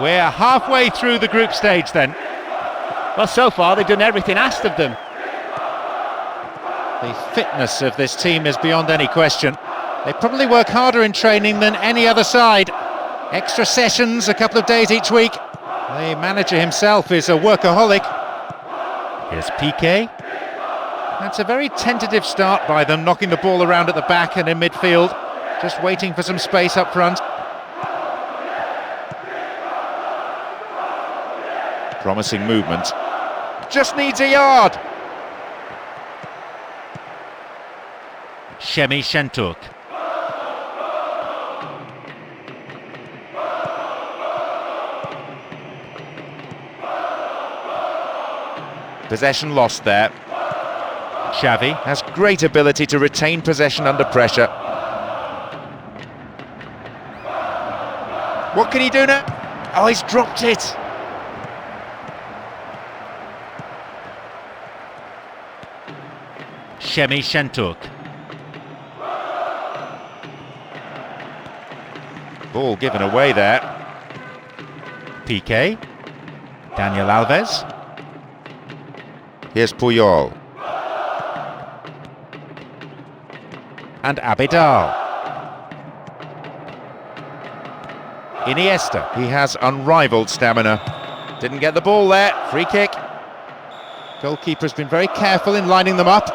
We're halfway through the group stage then. Well, so far they've done everything asked of them. The fitness of this team is beyond any question. They probably work harder in training than any other side. Extra sessions, a couple of days each week. The manager himself is a workaholic. Here's Piqué. That's a very tentative start by them, knocking the ball around at the back and in midfield. Just waiting for some space up front. Promising movement. Just needs a yard. Şemi Şentürk. Possession lost there. Xavi has great ability to retain possession under pressure. What can he do now? Oh, he's dropped it. Şemi Şentürk. Ball given away there. Piqué. Daniel Alves. Here's Puyol. And Abidal. Iniesta, he has unrivaled stamina. Didn't get the ball there, free kick. Goalkeeper's been very careful in lining them up.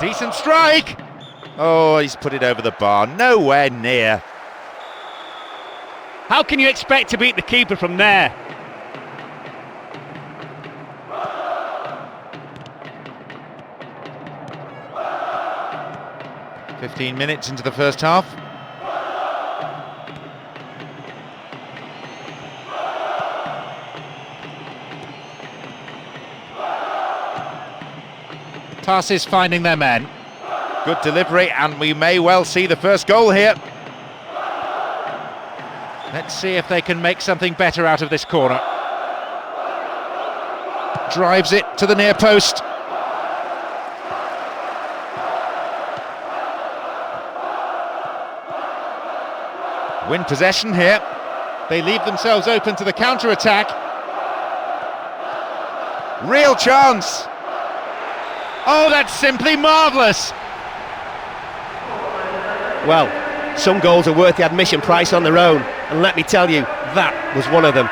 Decent strike! Oh, he's put it over the bar, nowhere near. How can you expect to beat the keeper from there? "15 minutes into the first half. Passes finding their men. Good delivery, and we may well see the first goal here. Let's see if they can make something better out of this corner. Drives it to the near post. Win possession here. They leave themselves open to the counter-attack. Real chance. Oh, that's simply marvellous. Well, some goals are worth the admission price on their own, and let me tell you, that was one of them.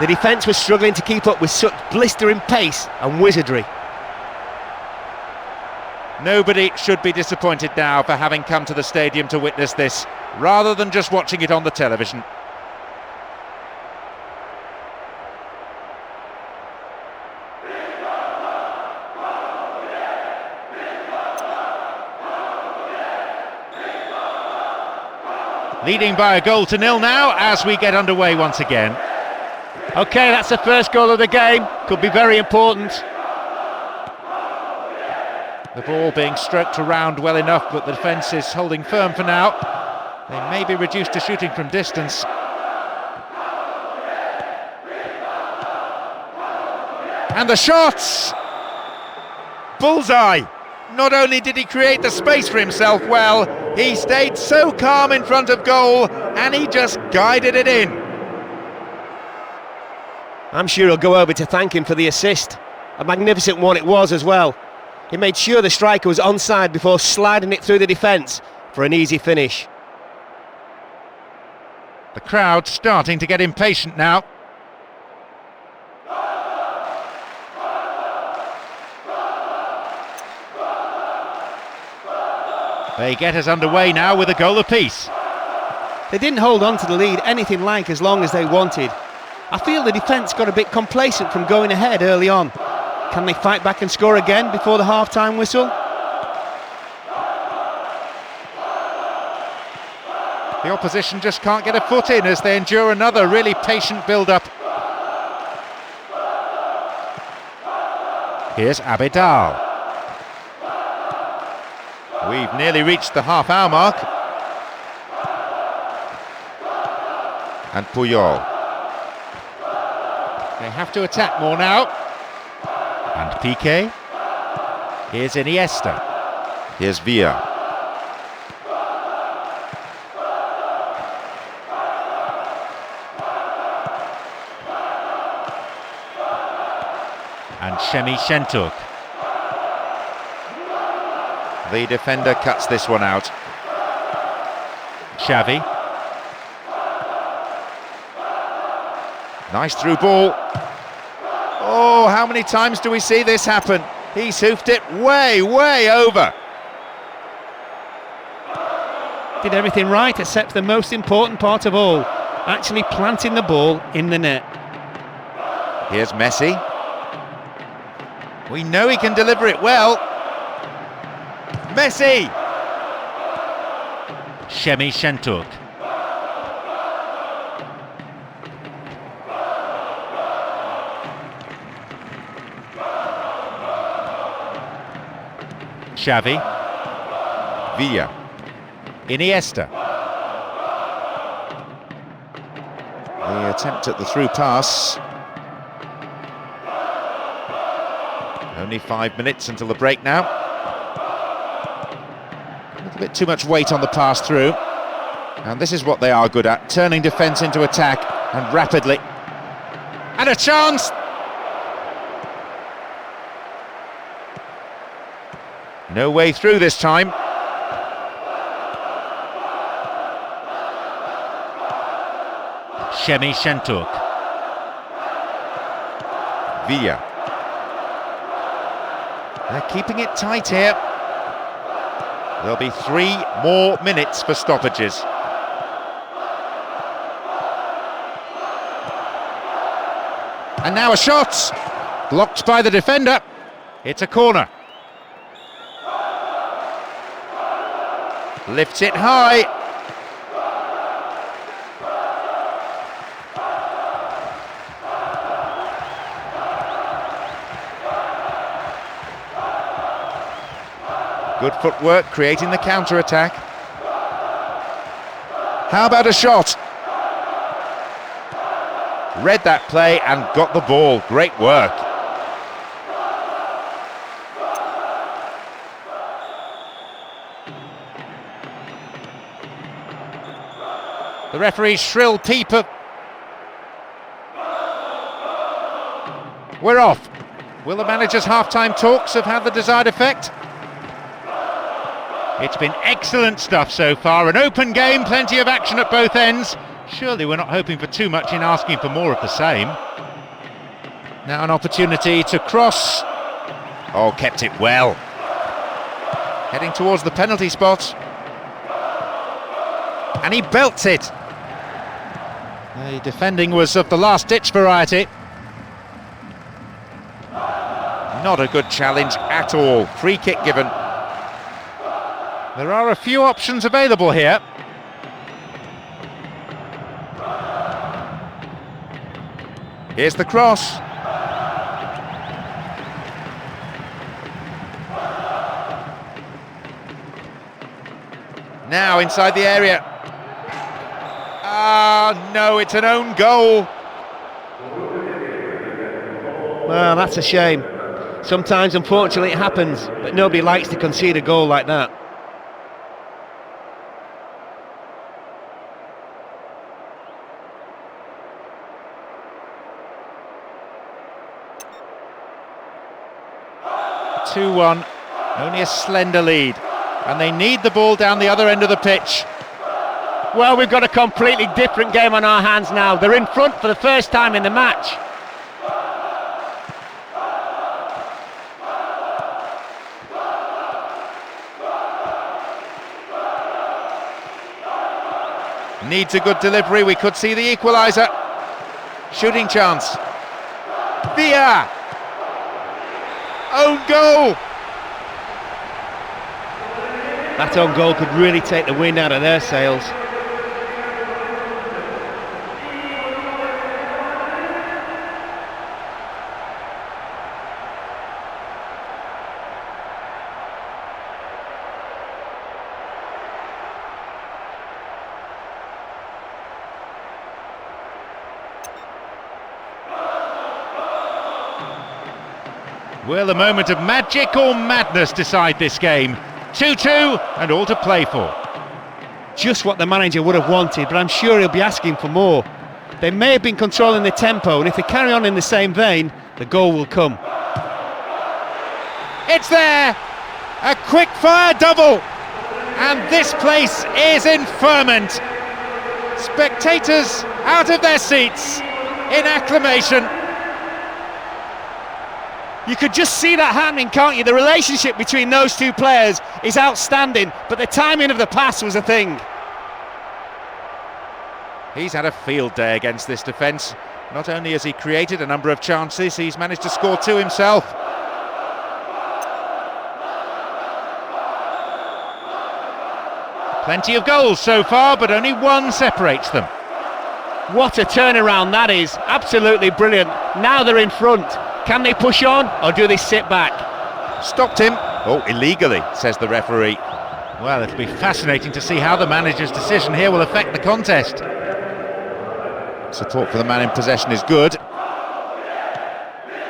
The defence was struggling to keep up with such blistering pace and wizardry. Nobody should be disappointed now for having come to the stadium to witness this, rather than just watching it on the television. Leading by a goal to nil now as we get underway once again. OK, that's the first goal of the game. Could be very important. The ball being stroked around well enough, but the defence is holding firm for now. They may be reduced to shooting from distance. And the shots! Bullseye! Not only did he create the space for himself well, he stayed so calm in front of goal, and he just guided it in. I'm sure he'll go over to thank him for the assist. A magnificent one it was as well. He made sure the striker was onside before sliding it through the defence for an easy finish. The crowd starting to get impatient now. They get us underway now with a goal apiece. They didn't hold on to the lead anything like as long as they wanted. I feel the defence got a bit complacent from going ahead early on. Can they fight back and score again before the half-time whistle? The opposition just can't get a foot in as they endure another really patient build-up. Here's Abidal. We've nearly reached the half-hour mark. And Puyol. They have to attack more now. And Piqué. Here's Iniesta. Here's Villa. And Şemi Şentürk. The defender cuts this one out. Xavi. Nice through ball. Oh, how many times do we see this happen? He's hoofed it way, way over. Did everything right except the most important part of all, actually planting the ball in the net. Here's Messi. We know he can deliver it well. Messi! Şemi Şentürk. Xavi. Villa. Iniesta. The attempt at the through pass. Only 5 minutes until the break now. A little bit too much weight on the pass through. And this is what they are good at, turning defence into attack and rapidly. And a chance! No way through this time. Şemi Şentürk. Villa. They're keeping it tight here. There'll be 3 more minutes for stoppages. And now a shot! Blocked by the defender. It's a corner. Lifts it high. Good footwork, creating the counter-attack. How about a shot? Read that play and got the ball. Great work. The referee's shrill peep of... We're off. Will the manager's half-time talks have had the desired effect? It's been excellent stuff so far. An open game, plenty of action at both ends. Surely we're not hoping for too much in asking for more of the same. Now an opportunity to cross. Oh, kept it well. Heading towards the penalty spot. And he belts it. The defending was of the last-ditch variety. Not a good challenge at all. Free kick given. There are a few options available here. Here's the cross. Now inside the area. Ah, no, it's an own goal. Well, that's a shame. Sometimes, unfortunately, it happens, but nobody likes to concede a goal like that. (2-1), only a slender lead, and they need the ball down the other end of the pitch. Well, we've got a completely different game on our hands now. They're in front for the first time in the match. Needs a good delivery, we could see the equaliser. Shooting chance. Villa! Own goal! That own goal could really take the wind out of their sails. Will the moment of magic or madness decide this game? 2-2 and all to play for. Just what the manager would have wanted, but I'm sure he'll be asking for more. They may have been controlling the tempo, and if they carry on in the same vein, the goal will come. It's there! A quick-fire double! And this place is in ferment. Spectators out of their seats in acclamation. You could just see that happening, can't you? The relationship between those two players is outstanding, but the timing of the pass was a thing. He's had a field day against this defence. Not only has he created a number of chances, he's managed to score two himself. Plenty of goals so far, but only one separates them. What a turnaround that is. Absolutely brilliant. Now they're in front. Can they push on, or do they sit back? Stopped him. Oh, illegally, says the referee. Well, it'll be fascinating to see how the manager's decision here will affect the contest. Support for the man in possession is good.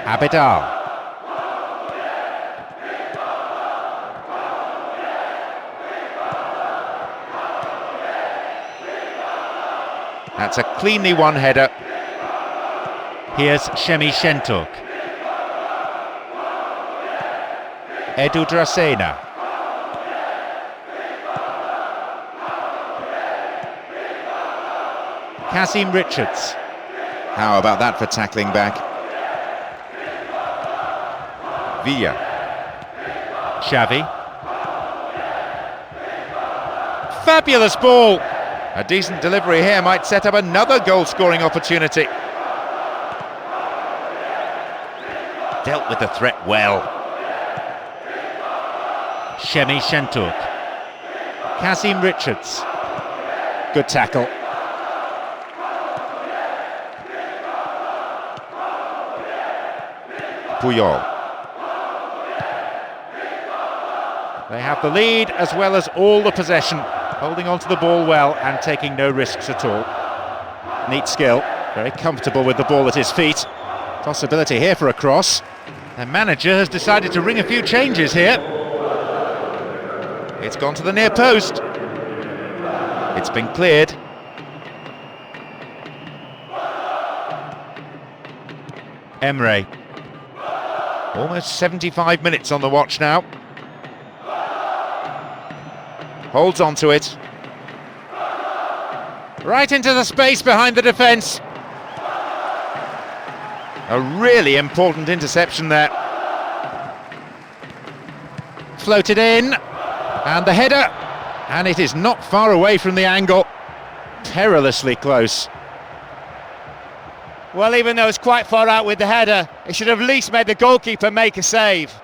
Abidal. That's a cleanly won header. Here's Şemi Şentürk. Edu Dracena. Kazim Richards. How about that for tackling back? Villa. Xavi. Fabulous ball. A decent delivery here might set up another goal-scoring opportunity. Dealt with the threat well. Şemi Şentürk. Kazim Richards. Good tackle. Puyol. They have the lead as well as all the possession, holding on to the ball well and taking no risks at all. Neat skill, very comfortable with the ball at his feet. Possibility here for a cross. The manager has decided to ring a few changes here. It's gone to the near post. It's been cleared. Emre. Almost 75 minutes on the watch now. Holds on to it. Right into the space behind the defence. A really important interception there. Floated in. And the header. And it is not far away from the angle. Perilously close. Well, even though it's quite far out with the header, it should have at least made the goalkeeper make a save.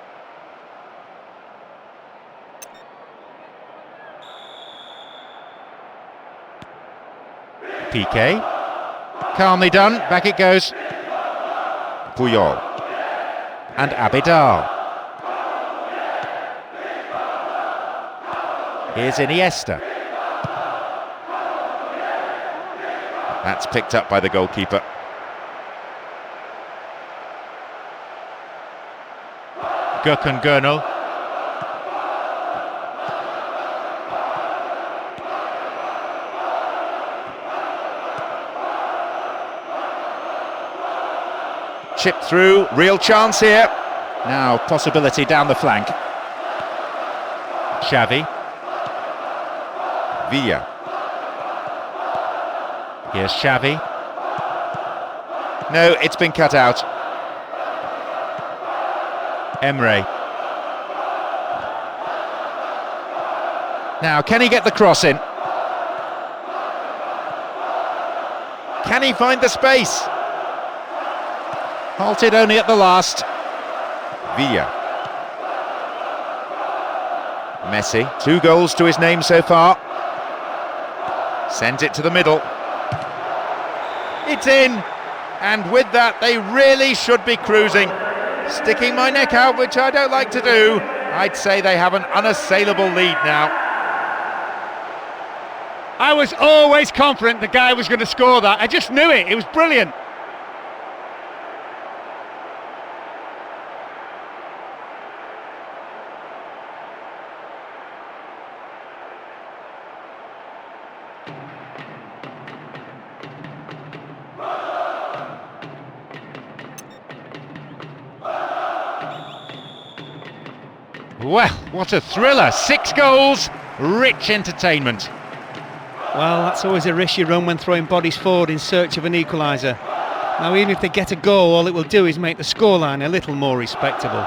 Piqué. Calmly done, back it goes. Puyol. And Abidal. Here's Iniesta. That's picked up by the goalkeeper. Gökhan Gönül. Chip through, real chance here. Now possibility down the flank. Xavi. Villa. Here's Xavi. No, it's been cut out. Emre. Now, can he get the cross in? Can he find the space? Halted only at the last. Villa. Messi, 2 goals to his name so far. Sends it to the middle. It's in, and with that they really should be cruising. Sticking my neck out, which I don't like to do, I'd say they have an unassailable lead now. I was always confident the guy was going to score that. I just knew it. It was brilliant. Well, what a thriller. 6 goals, rich entertainment. Well, that's always a risk you run when throwing bodies forward in search of an equaliser. Now, even if they get a goal, all it will do is make the scoreline a little more respectable.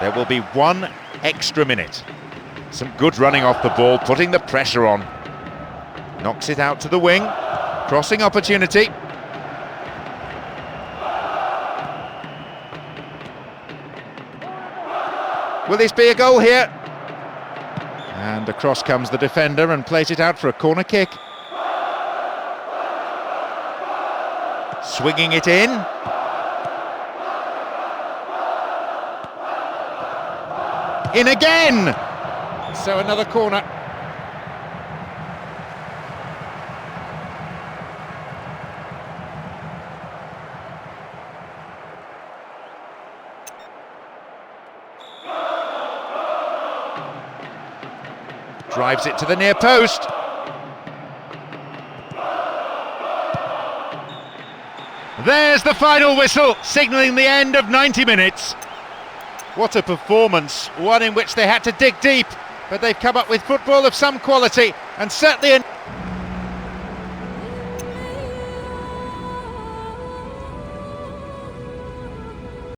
There will be 1 extra minute. Some good running off the ball, putting the pressure on. Knocks it out to the wing. Crossing opportunity. Will this be a goal here? And across comes the defender and plays it out for a corner kick. Swinging it in. In again! So another corner. Drives it to the near post. There's the final whistle, signalling the end of 90 minutes. What a performance, one in which they had to dig deep, but they've come up with football of some quality, and certainly